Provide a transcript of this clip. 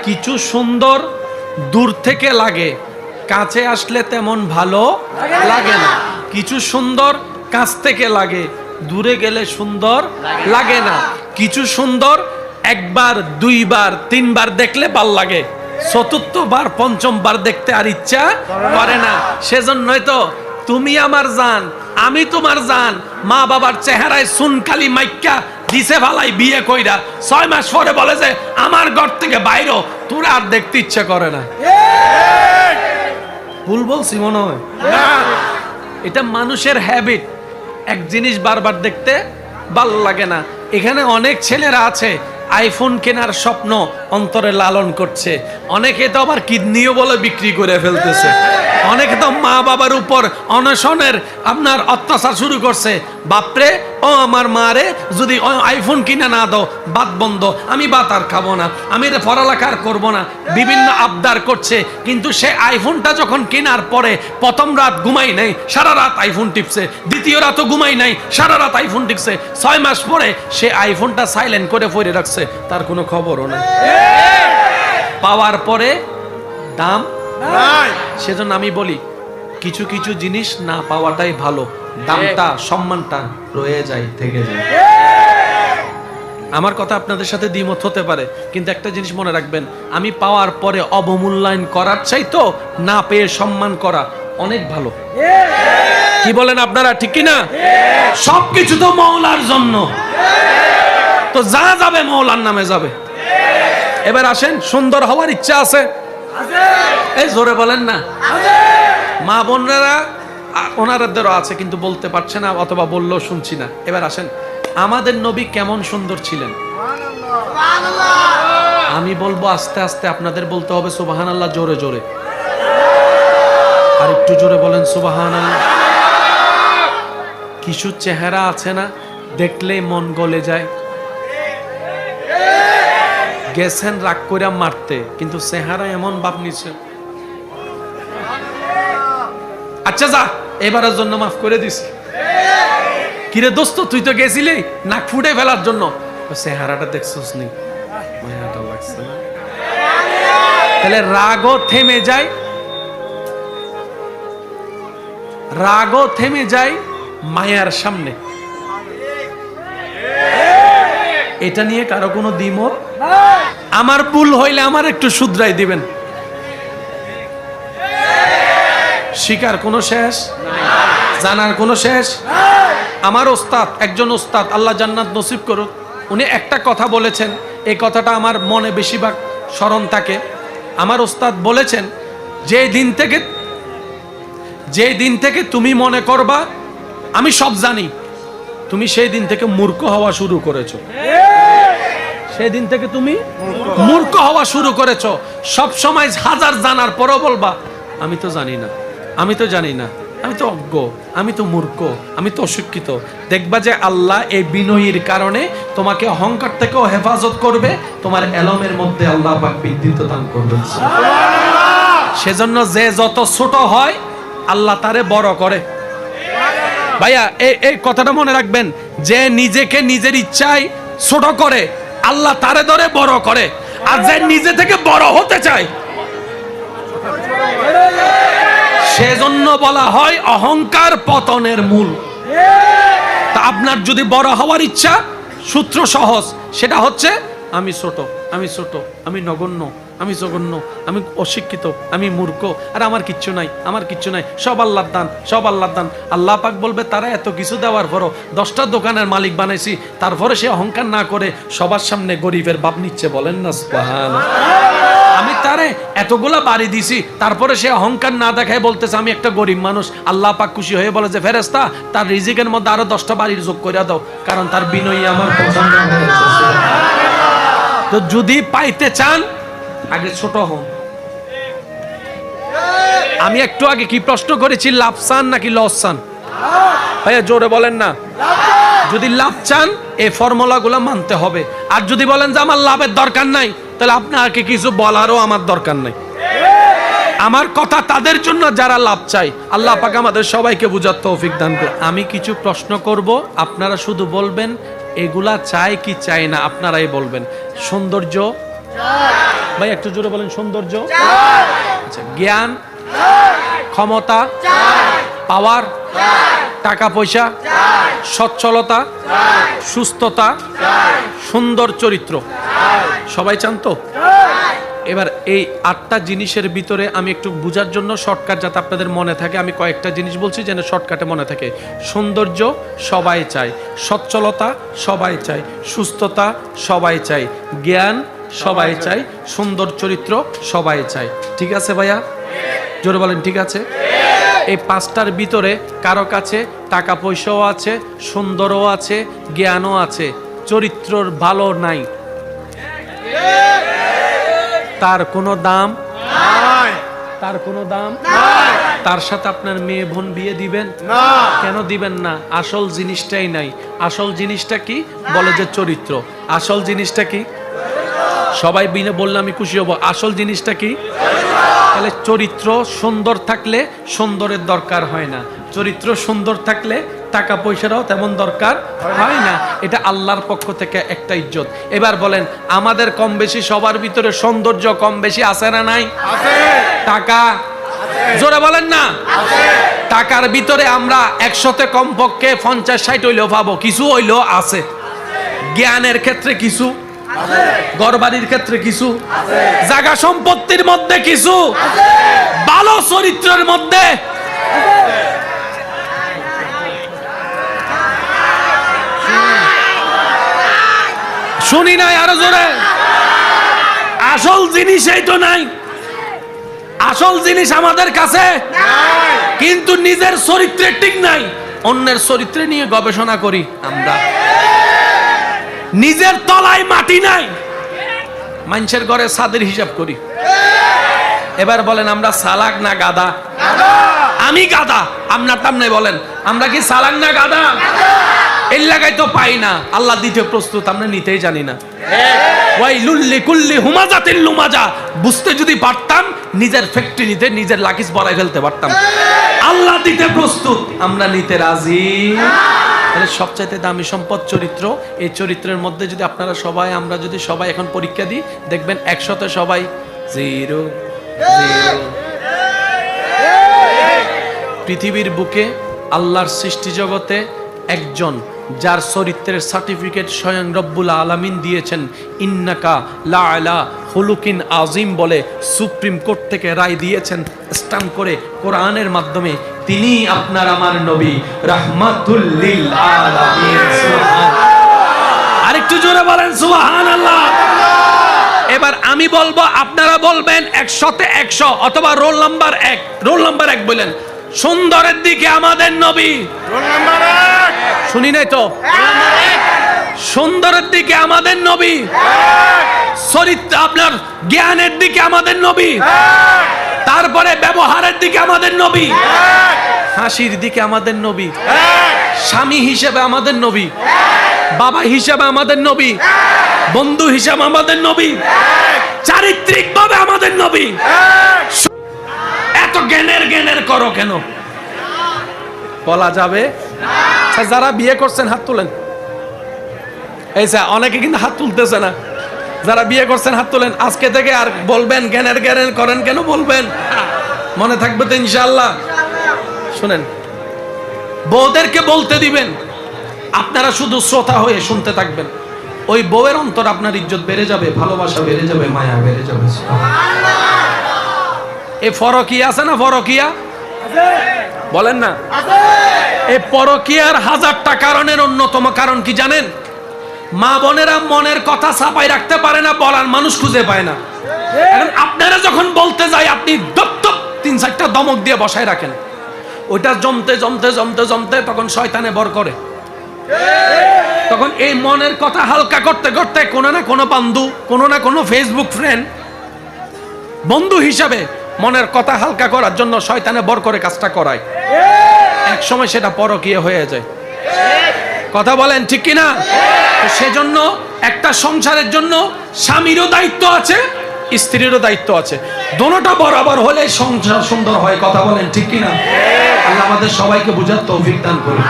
কিছু সুন্দর দূর থেকে লাগে, কাছে আসলে তেমন ভালো লাগে না। কিছু সুন্দর কাছ থেকে লাগে, দূরে গেলে সুন্দর লাগে না। কিছু সুন্দর একবার, দুইবার, তিনবার দেখলে ভাল লাগে, চতুর্থবার, পঞ্চমবার দেখতে আর ইচ্ছা করে না। সেজন্যই তো তুমি আমার জান, আমি তোমার জান। মা বাবার চেহারায় সুনকালি মাইক্কা দিছে ভালাই বিয়ে কইরা 6 মাস পরে বলে যে আমার ঘর থেকে বাইরে, তোর আর দেখতে ইচ্ছা করে না। ভুল বলছি মনে হয়? এটা মানুষের হ্যাবিট। এক জিনিস বারবার দেখতে ভালো লাগে না। এখানে অনেক ছেলেরা আছে আইফোন কেনার স্বপ্ন অন্তরে লালন করছে, অনেকে তো আবার কিডনিও বলে বিক্রি করে ফেলতেছে, অনেকে তো মা বাবার উপর অনশনের আপনার অত্যাচার শুরু করছে। বাপরে, ও আমার মারে যদি আইফোন কিনে না দাও ভাত বন্ধ, আমি ভাত আর খাবো না, আমি পড়ালেখা আর করবো না, বিভিন্ন আবদার করছে। কিন্তু সে আইফোনটা যখন কেনার পরে প্রথম রাত ঘুমাই নাই, সারা রাত আইফোন টিপছে, দ্বিতীয় রাতও ঘুমাই নাই, সারা রাত আইফোন টিপছে। 6 মাস পরে সে আইফোনটা সাইলেন্ট করে পড়ে রাখছে, তার কোনো খবরও নাই। পাওয়ার পরে দাম নাই। সেজন্য আমি বলি কিছু কিছু জিনিস না পাওয়াটাই ভালো, দামটা সম্মানটা রয়ে যায়, থেকে যায়। আমার কথা আপনাদের সাথে দ্বিমত হতে পারে, কিন্তু একটা জিনিস মনে রাখবেন, আমি পাওয়ার পরে অবমূল্যায়ন করার চাইতো না পেয়ে সম্মান করা অনেক ভালো। কি বলেন আপনারা, ঠিক কি না? সবকিছু তো মওলার জন্য, তো যা যাবে মওলার নামে যাবে। এবার আসেন, সুন্দর হওয়ার ইচ্ছা আছে? এই জোরে বলেন না। মা বোনেরা ওনারাদেরও আছে, কিন্তু বলতে পারছে না, অথবা বললেও শুনছি না। এবার আসেন, আমাদের নবী কেমন সুন্দর ছিলেন? আমি বলবো আস্তে আস্তে, আপনাদের বলতে হবে সুবহানাল্লাহ জোরে জোরে। আর একটু জোরে বলেন সুবহানাল্লাহ। কিছু চেহারা আছে না, দেখলেই মন গলে যায়। গেছেন রাগ করে মারতে, কিন্তু চেহারা এমন ভাব নিছে, আচ্ছা যা এবারের জন্য মাফ করে দিছি। কিরে দোস্ত, তুই তো গেছিলি নাক ফুটে ফেলার জন্য, চেহারাটা দেখছস নি, মায়াটা লাগছে না? তাহলে রাগও থেমে যায়, রাগও থেমে যায় মায়ার সামনে। এটা নিয়ে কারো কোনো দ্বিমত? আমার ভুল হইলে আমার একটু শুধরাই দিবেন। শিকার কোনো শেষ, জানার কোনো শেষ। আমার ওস্তাদ, একজন ওস্তাদ, আল্লাহ জান্নাত নসিব করুক, উনি একটা কথা বলেছেন, এই কথাটা আমার মনে বেশিরভাগ স্মরণ থাকে। আমার ওস্তাদ বলেছেন, যে দিন থেকে তুমি মনে করবা আমি সব জানি, তুমি সেই দিন থেকে মূর্খ হওয়া শুরু করেছো। সেই দিন থেকে তুমি মূর্খ হওয়া শুরু করেছো। সব সময় হাজার জানার পরও বলবা আমি তো জানি না, আমি তো জানি না, আমি তো অজ্ঞ, আমি তো মূর্খ, আমি তো অশিক্ষিত। দেখবা যে আল্লাহ এই বিনয়ীর কারণে তোমাকে অহংকার থেকেও হেফাজত করবে, তোমার এলমের মধ্যে আল্লাহ পাক বিদ্যুৎ দান করবে। সেজন্য যে যত ছোট হয় আল্লাহ তারে বড় করে। ভাইয়া এই কথাটা মনে রাখবেন, যে নিজেকে নিজের ইচ্ছায় ছোট করে আল্লাহ তারে ধরে বড় করে, আর যে নিজে থেকে বড় হতে চায় সেজন্য বলা হয় অহংকার পতনের মূল। তা আপনার যদি বড় হওয়ার ইচ্ছা, সূত্র সহজ, সেটা হচ্ছে আমি ছোট, আমি ছোট, আমি নগণ্য, আমি জঘন্য, আমি অশিক্ষিত, আমি মূর্খ, আর আমার কিচ্ছু নাই, আমার কিচ্ছু নাই, সব আল্লাহর দান, সব আল্লাহর দান। আল্লাহ পাক বলবে তারা এত কিছু দেওয়ার পরও 10টা দোকানের মালিক বানাইছি, তারপরে সে অহংকার না করে সবার সামনে গরিবের ভাব নিচ্ছে। বলেন না সুবহানাল্লাহ। আমি তারে এতগুলা বাড়ি দিছি, তারপরে সে অহংকার না দেখায় বলতেছে আমি একটা গরিব মানুষ। আল্লাহ পাক খুশি হয়ে বলে যে ফেরেশতা, তার রিজিকের মধ্যে আরো 10টা বাড়ির যোগ করে দাও, কারণ তার বিনয়ী আমার পছন্দ হয়েছে। তো যদি পাইতে চান আগে ছোট হন। আমি একটু আগে কি প্রশ্ন করেছি, লাভ চান নাকি লস চান? ভাইয়া জোরে বলেন না। যদি লাভ চান এই ফর্মুলাগুলো মানতে হবে, আর যদি বলেন যে আমার লাভের দরকার নাই, তাহলে আপনাকে কিছু বলারও আমার দরকার নাই। আমার কথা তাদের জন্য যারা লাভ চাই। আল্লাহ পাক আমাদের সবাইকে বুঝার তৌফিক দান করুন। আমি কিছু প্রশ্ন করব, আপনারা শুধু বলবেন এগুলা চাই কি চাই না, আপনারাই বলবেন। সৌন্দর্য ভাই একটু জোরে বলেন। সৌন্দর্য, আচ্ছা, জ্ঞান, ক্ষমতা, পাওয়ার, টাকা পয়সা, সচ্ছলতা, সুস্থতা, সুন্দর চরিত্র, সবাই চান তো? এবার এই 8টা জিনিসের ভিতরে আমি একটু বোঝার জন্য শর্টকাট যাতে আপনাদের মনে থাকে, আমি কয়েকটা জিনিস বলছি যেন শর্টকাটে মনে থাকে। সৌন্দর্য সবাই চায়, সচ্ছলতা সবাই চায়, সুস্থতা সবাই চায়, জ্ঞান সবাই চায়, সুন্দর চরিত্র সবাই চায়। ঠিক আছে ভাইয়া? জোরে বলেন ঠিক আছে। এই 5টার ভিতরে কারো কাছে টাকা পয়সাও আছে, সুন্দরও আছে, জ্ঞানও আছে, চরিত্রর ভালো নাই, তার কোনো দাম নাই, তার কোনো দাম নাই। তার সাথে আপনার মেয়ে বোন বিয়ে দিবেন না? কেন দিবেন না? আসল জিনিসটাই নাই। আসল জিনিসটা কি? বলে যে চরিত্র। আসল জিনিসটা কি? সবাই বিনে বললে আমি খুশি হব। আসল জিনিসটা কি? তাহলে চরিত্র সুন্দর থাকলে সুন্দরের দরকার হয় না, চরিত্র সুন্দর থাকলে টাকা পয়সারও তেমন দরকার হয় না। এটা আল্লাহর পক্ষ থেকে একটা ইজ্জত। এবার বলেন, আমাদের কম বেশি সবার ভিতরে সৌন্দর্য কম বেশি আছে না নাই? টাকা, জোরে বলেন না। টাকার ভিতরে আমরা 100তে কমপক্ষে 50-60 হইলেও পাবো, কিছু হইলেও আছে। জ্ঞানের ক্ষেত্রে কিছু, ঘরবাড়ির ক্ষেত্রে কিছু, জায়গা সম্পত্তির মধ্যে কিছু, ভালো চরিত্রের মধ্যে শুনি নাই, আরো জোরে। আসল জিনিসই তো নাই। আসল জিনিস আমাদের কাছে কিন্তু নিজের চরিত্রে ঠিক নাই। অন্যের চরিত্রে নিয়ে গবেষণা করি আমরা, নিজের তলায় মাটি নাই, মানুষের ঘরে ছাদের হিসাব করি। এবার বলেন, আমরা চালাক না গাধা? আমি গাধা, আপনার টামনে বলেন আমরা কি চালাক না গাধা? এই লাগাই তো পাই না, আল্লাহ দিতে প্রস্তুত, আমরা নিতেই জানি না। ওয়াইলুল লিকুল্লি হুমাজাতিল লুমাজা, বুঝতে যদি পারতাম নিজের ফ্যাক্টরি নিতে নিজের লাকিস বড়াই ফেলতে পারতাম। আল্লাহ দিতে প্রস্তুত, আমরা নিতে রাজি। তাহলে সবচাইতে দামি সম্পদ চরিত্র। এই চরিত্রের মধ্যে যদি আপনারা সবাই, আমরা যদি সবাই এখন পরীক্ষা দিই, দেখবেন 100তে সবাই 0 0। পৃথিবীর বুকে আল্লাহর সৃষ্টি জগতে একজন যার চরিত্রের সার্টিফিকেট স্বয়ং রব্বুল আলামিন দিয়েছেন, ইন্নাকা লা আলা খুলুকিন আজিম বলে সুপ্রিম কোর্ট থেকে রায় দিয়েছেন স্ট্যাম্প করে কোরআনের মাধ্যমে, তিনি আপনার আমার নবী রাহমাতুল লিল আলামিন। আরেকটু জোরে বলেন সুবহানাল্লাহ। এবার আমি বলবো, আপনারা বলবেন 100তে 100 অথবা রোল নাম্বার 1, রোল নাম্বার 1 বলেন। সুন্দরের দিকে আমাদের নবী, রোল নাম্বার 1। শুনি নাই তো? সুন্দরের দিকে আমাদের নবী, চরিত্র আপনার জ্ঞানের দিকে আমাদের নবী, তারপরে ব্যবহারের দিকে আমাদের নবী, হাসির দিকে আমাদের নবী, স্বামী হিসেবে আমাদের নবী, বাবা হিসেবে আমাদের নবী, বন্ধু হিসেবে আমাদের নবী, চারিত্রিকভাবে আমাদের নবী। এত জ্ঞানের করো কেন? বলা যাবে? যারা বিয়ে করছেন হাত তুলেন। এই অনেকে কিন্তু হাত তুলতেছে না। যারা বিয়ে করছেন হাত তুলেন। আজকে থেকে আর বলবেন জ্ঞানের করেন কেন বলবেন, মনে থাকবে তো ইনশাআল্লাহ। শুনেন, বউদেরকে বলতে দিবেন, আপনারা শুধু শ্রোতা হয়ে শুনতে থাকবেন। ওই বউয়ের অন্তর আপনার ইজ্জত বেড়ে যাবে, ভালোবাসা বেড়ে যাবে, মায়া বেড়ে যাবে। এই ফরকিয়া আছে না? ফরকিয়া বলেন না? এই পরকিয়ার 1000টা কারণের অন্যতম কারণ কি জানেন? মা বোনেরা মনের কথা চাপাই রাখতে পারে না, বলার মানুষ খুঁজে পায় না। এখন আপনারা যখন বলতে যাই, আপনি দপ 3-4টা দমক দিয়ে বসায় রাখেন। ওইটা জমতে তখন শয়তানে বর করে। তখন এই মনের কথা হালকা করতে করতে কোনো না কোনো বন্ধু, কোনো না কোনো ফেসবুক ফ্রেন্ড বন্ধু হিসাবে মনের কথা হালকা করার জন্য শয়তানে বর করে কাজটা করায়। এক সময় সেটা পরকীয়া হয়ে যায়। কথা বলেন ঠিক কিনা? সেজন্য একটা সংসারের জন্য স্বামীরও দায়িত্ব আছে, স্ত্রীরও দায়িত্ব আছে। দোনোটা বরাবর হলে সংসার সুন্দর হয়। কথা বলেন ঠিক কিনা? আল্লাহ আমাদের সবাইকে বুঝার তৌফিক দান করুন।